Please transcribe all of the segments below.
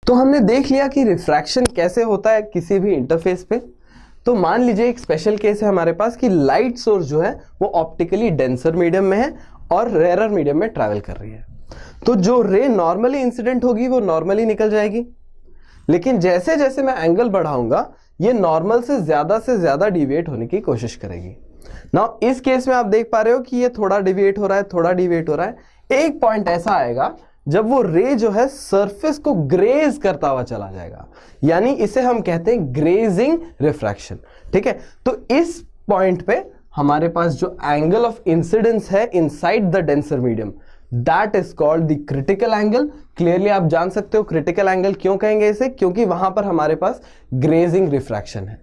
तो हमने देख लिया कि रिफ्रैक्शन कैसे होता है किसी भी इंटरफेस पे। तो मान लीजिए एक स्पेशल केस है हमारे पास कि लाइट सोर्स जो है वो ऑप्टिकली डेंसर मीडियम में है और रेयरर मीडियम में ट्रैवल कर रही है। तो जो रे नॉर्मली इंसिडेंट होगी वो नॉर्मली निकल जाएगी, लेकिन जैसे जैसे मैं एंगल बढ़ाऊंगा ये नॉर्मल से ज्यादा डिविएट होने की कोशिश करेगी। नाउ इस केस में आप देख पा रहे हो कि ये थोड़ा डिविएट हो रहा है, थोड़ा डिविएट हो रहा है। एक पॉइंट ऐसा आएगा जब वो रे जो है सरफेस को ग्रेज करता हुआ चला जाएगा, यानी इसे हम कहते हैं ग्रेजिंग रिफ्रैक्शन। ठीक है, तो इस पॉइंट पे हमारे पास जो एंगल ऑफ इंसिडेंस है inside the denser medium, that is called the critical angle. Clearly आप जान सकते हो क्रिटिकल एंगल क्यों कहेंगे इसे, क्योंकि वहां पर हमारे पास ग्रेजिंग रिफ्रैक्शन है।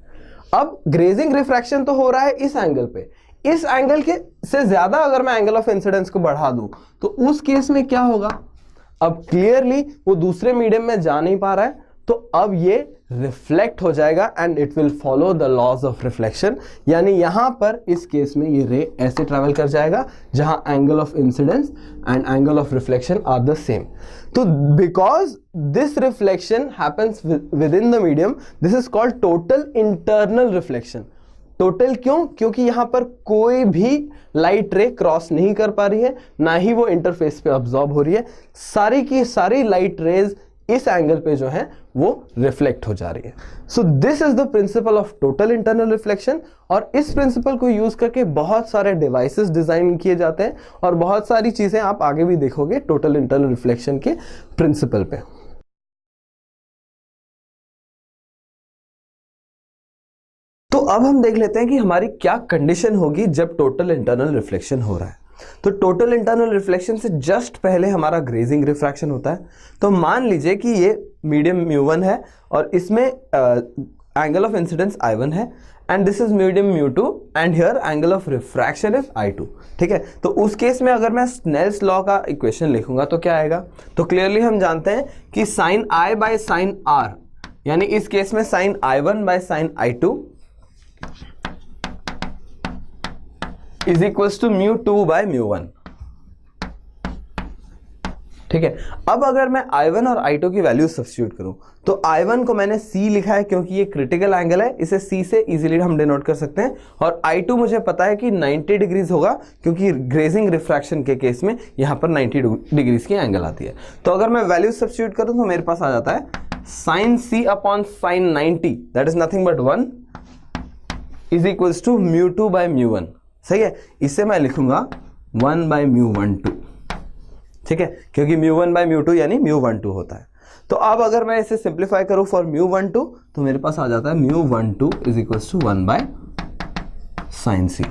अब ग्रेजिंग रिफ्रैक्शन तो हो रहा है इस एंगल पे, इस एंगल के से ज्यादा अगर मैं एंगल ऑफ इंसिडेंस को बढ़ा दूं तो उस केस में क्या होगा, अब क्लियरली वो दूसरे मीडियम में जा नहीं पा रहा है, तो अब ये रिफ्लेक्ट हो जाएगा and it will follow the laws of reflection. यानी यहां पर इस केस में ये रे ऐसे ट्रैवल कर जाएगा जहां angle of incidence and angle of reflection are the same. तो because this reflection happens within the medium, this is called total internal reflection. Total क्यों, क्योंकि यहां पर कोई भी लाइट रे क्रॉस नहीं कर पा रही है, ना ही वो इंटरफेस पे अब्सॉर्ब हो रही है, सारी की सारी लाइट रेज इस एंगल पे जो है वो रिफ्लेक्ट हो जा रही है। So this is the principle of total internal reflection. और इस प्रिंसिपल को यूज करके बहुत सारे डिवाइसेस डिजाइन किए जाते हैं और बहुत सारी चीजें आप आगे भी देखोगे टोटल इंटरनल रिफ्लेक्शन के प्रिंसिपल पे। तो अब हम देख लेते हैं कि हमारी क्या कंडीशन होगी जब टोटल इंटरनल रिफ्लेक्शन हो रहा है। तो टोटल इंटरनल रिफ्लेक्शन से जस्ट पहले हमारा ग्रेजिंग रिफ्रैक्शन होता है। तो मान लीजिए कि ये मीडियम म्यू1 है और इसमें एंगल ऑफ इंसिडेंस I1 है and this is medium mu two and here angle of refraction is I2। ठीक है, तो उस केस में अगर मैं स्नेल्स लॉ का इक्वेशन लिखूंगा तो क्या आएगा, तो क्लियरली हम जानते हैं कि sine I by sine R, यानी इस केस में sine I1 by sine I2 is equals to mu two by mu one. ठीक है, अब अगर मैं I1 और I2 की वैल्यू सब्स्टिट्यूट करूं तो I1 को मैंने C लिखा है क्योंकि ये क्रिटिकल एंगल है, इसे C से इजीली हम डिनोट कर सकते हैं। और I2 मुझे पता है कि 90 डिग्रीज होगा क्योंकि ग्रेजिंग रिफ्रैक्शन के केस में यहां पर 90 डिग्रीज की एंगल आती है। तो अगर मैं वैल्यू सब्स्टिट्यूट करूं तो मेरे पास आ जाता है sine C upon sine 90, that is nothing but 1 is equals to mu two by mu one. सही है, इसे मैं लिखूंगा 1 बाय म्यू12। ठीक है, क्योंकि म्यू1 बाय म्यू2 यानी म्यू12 होता है। तो अब अगर मैं इसे सिंप्लीफाई करूं फॉर म्यू12 तो मेरे पास आ जाता है mu one two is equals to 1 by sine C।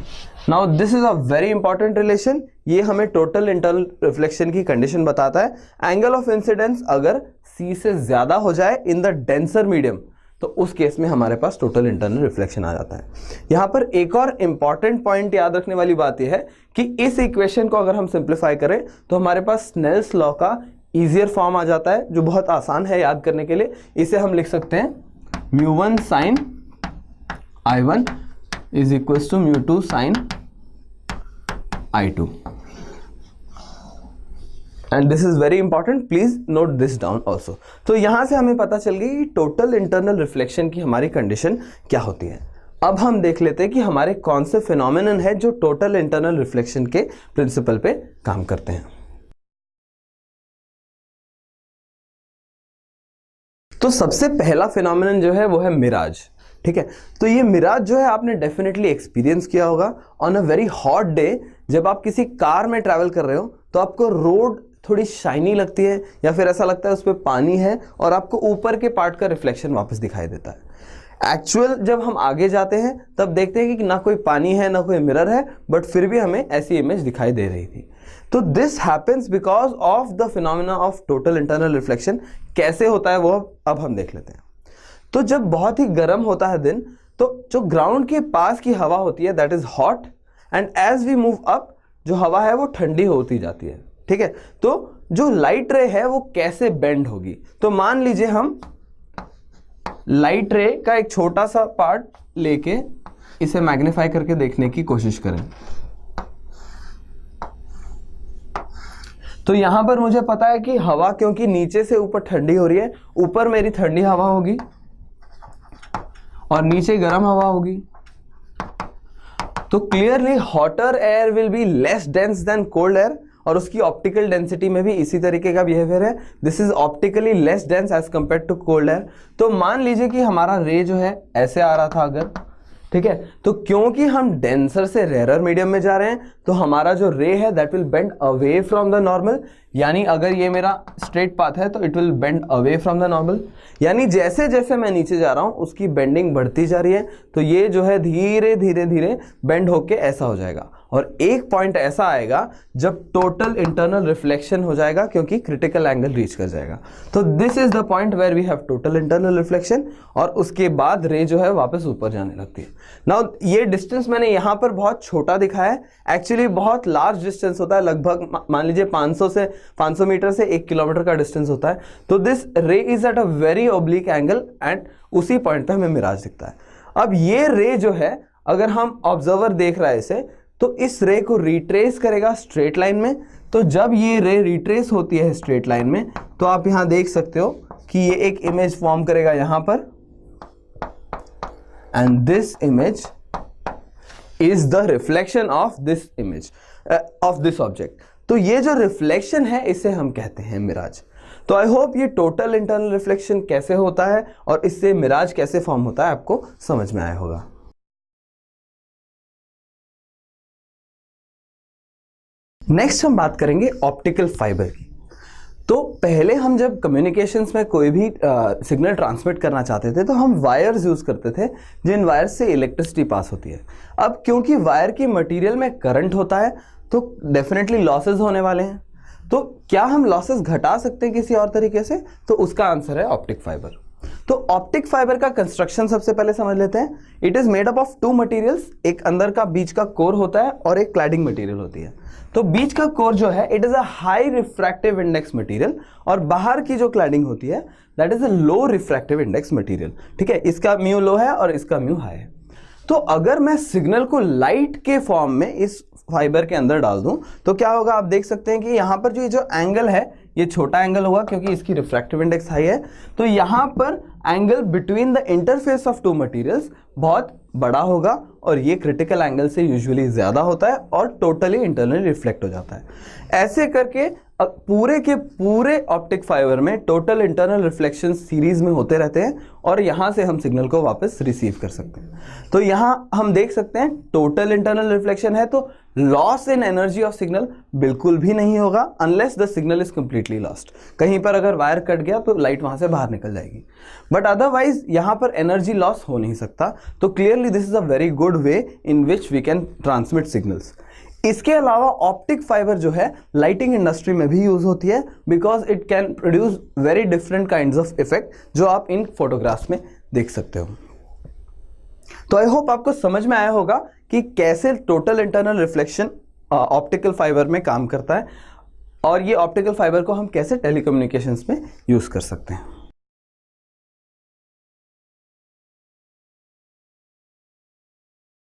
Now this is a very important relation, ये हमें टोटल इंटरनल रिफ्लेक्शन की कंडीशन बताता है। एंगल ऑफ इंसिडेंस अगर C से ज्यादा हो जाए इन द डेंसर मीडियम तो उस केस में हमारे पास टोटल इंटरनल रिफ्लेक्शन आ जाता है। यहां पर एक और इंपॉर्टेंट पॉइंट याद रखने वाली बात यह है कि इस इक्वेशन को अगर हम सिंप्लीफाई करें तो हमारे पास स्नेल्स लॉ का इजियर फॉर्म आ जाता है जो बहुत आसान है याद करने के लिए। इसे हम लिख सकते हैं mu one sine I1 is equals to mu two sine I2 and this is very important, please note this down also. तो यहां से हमें पता चल गई कि टोटल इंटरनल रिफ्लेक्शन की हमारी कंडीशन क्या होती है। अब हम देख लेते हैं कि हमारे कौन से फिनोमिनन है जो टोटल इंटरनल रिफ्लेक्शन के प्रिंसिपल पे काम करते हैं। तो सबसे पहला फिनोमिनन जो है वो है मिराज। ठीक है, तो ये मिराज जो है आपने डेफिनेटली एक्सपीरियंस किया होगा on a very hot day. जब आप किसी कार में ट्रैवल कर रहे हो तो आपको रोड थोड़ी शाइनी लगती है या फिर ऐसा लगता है उस पर पानी है और आपको ऊपर के पार्ट का रिफ्लेक्शन वापस दिखाई देता है। एक्चुअल जब हम आगे जाते हैं तब देखते हैं कि ना कोई पानी है ना कोई मिरर है, बट फिर भी हमें ऐसी इमेज दिखाई दे रही थी। तो this happens because of the phenomena of total internal reflection. कैसे होता है वो अब हम देख लेते हैं। तो जब बहुत ही गर्म होता है दिन तो जो ग्राउंड के पास की हवा होती है that is hot and as we move up जो हवा है वो ठंडी होती जाती है। ठीक है, तो जो लाइट रे है वो कैसे बेंड होगी, तो मान लीजिए हम लाइट रे का एक छोटा सा पार्ट लेके इसे मैग्नीफाई करके देखने की कोशिश करें। तो यहां पर मुझे पता है कि हवा क्योंकि नीचे से ऊपर ठंडी हो रही है, ऊपर मेरी ठंडी हवा होगी और नीचे गर्म हवा होगी, तो clearly hotter air will be less dense then cold air, और उसकी ऑप्टिकल डेंसिटी में भी इसी तरीके का बिहेवियर है, this is optically less dense as compare to cold air. तो मान लीजिए कि हमारा रे जो है ऐसे आ रहा था अगर, ठीक है, तो क्योंकि हम डेंसर से रेयरर मीडियम में जा रहे हैं तो हमारा जो रे है that will bend away from the normal, यानी अगर ये मेरा स्ट्रेट पाथ है तो it will bend away from the normal, यानी जैसे जैसे मैं नीचे जा रहा हूं उसकी बेंडिंग बढ़ती जा रही है, तो ये जो है धीरे धीरे धीरे बेंड होके ऐसा हो जाएगा, और एक पॉइंट ऐसा आएगा जब टोटल इंटरनल रिफ्लेक्शन हो जाएगा क्योंकि क्रिटिकल एंगल रीच कर जाएगा। तो this is the point where we have total internal reflection, और उसके बाद रे जो है वापस ऊपर जाने लगती है। नाउ ये डिस्टेंस मैंने यहाँ पर बहुत छोटा दिखाया है, एक्चुअली बहुत लार्ज डिस्टेंस होता है, लगभग मान लीजिए 500 मीटर से 1 किलोमीटर का डिस्टेंस होता है। तो दिस रे is at a very oblique angle and उसी पॉइंट पे हमें मिराज दिखता है। अब ये रे जो है अगर हम ऑब्जर्वर देख रहा है इसे, तो इस रे को रिट्रेस करेगा स्ट्रेट लाइन में, तो जब ये रे रिट्रेस होती है स्ट्रेट लाइन में तो आप यहां देख सकते हो कि ये एक इमेज फॉर्म करेगा यहां पर, and this image is the reflection of this image of this object. तो ये जो रिफ्लेक्शन है इसे हम कहते हैं मिराज। तो आई होप ये टोटल इंटरनल रिफ्लेक्शन कैसे होता है और इससे मिराज कैसे फॉर्म होता है आपको समझ में आया होगा। नेक्स्ट हम बात करेंगे ऑप्टिकल फाइबर की। तो पहले हम जब कम्युनिकेशंस में कोई भी सिग्नल ट्रांसमिट करना चाहते थे तो हम वायर्स यूज करते थे, जिन वायर्स से इलेक्ट्रिसिटी पास होती है। अब क्योंकि वायर की मटेरियल में करंट होता है तो डेफिनेटली लॉसेस होने वाले हैं, तो क्या हम लॉसेस घटा सकते हैं किसी और तरीके से? तो उसका आंसर है ऑप्टिक फाइबर। तो ऑप्टिक फाइबर का कंस्ट्रक्शन सबसे पहले समझ लेते हैं। It is made up of 2 materials, एक अंदर का बीच का कोर होता है और एक क्लैडिंग मटेरियल होती है। तो बीच का कोर जो है it is a high refractive index material, और बाहर की जो क्लैडिंग होती है that is a low refractive index material. ठीक है, इसका म्यू लो है और इसका म्यू हाई है। तो अगर मैं सिग्नल को लाइट के फॉर्म में इस फाइबर के अंदर डाल दूं तो क्या होगा, आप देख सकते हैं कि यहां पर जो एंगल है ये छोटा एंगल होगा क्योंकि इसकी रिफ्रैक्टिव इंडेक्स हाई है। तो यहां पर angle between the interface of 2 materials बहुत बड़ा होगा, और ये क्रिटिकल एंगल से यूजुअली ज्यादा होता है और टोटली इंटरनली रिफ्लेक्ट हो जाता है। ऐसे करके पूरे के पूरे ऑप्टिक फाइबर में टोटल इंटरनल रिफ्लेक्शन सीरीज में होते रहते हैं, और यहां से हम सिग्नल को वापस रिसीव कर सकते हैं। तो यहां हम देख सकते हैं टोटल इंटरनल रिफ्लेक्शन है, तो loss in energy of signal बिल्कुल भी नहीं होगा unless the signal is completely lost. कहीं पर अगर वायर कट गया तो लाइट वहां से बाहर निकल जाएगी, बट अदरवाइज यहां पर एनर्जी लॉस हो नहीं सकता। तो clearly this is a very good way in which we can transmit signals. इसके अलावा ऑप्टिक फाइबर जो है लाइटिंग इंडस्ट्री में भी यूज होती है, because it can produce very different kinds of effect जो आप इन फोटोग्राफ्स में देख सकते हो। तो आई होप आपको समझ में आया होगा कि कैसे total internal reflection optical fibre में काम करता है, और ये ऑप्टिकल फाइबर को हम कैसे टेलीकम्युनिकेशंस में यूज कर सकते हैं।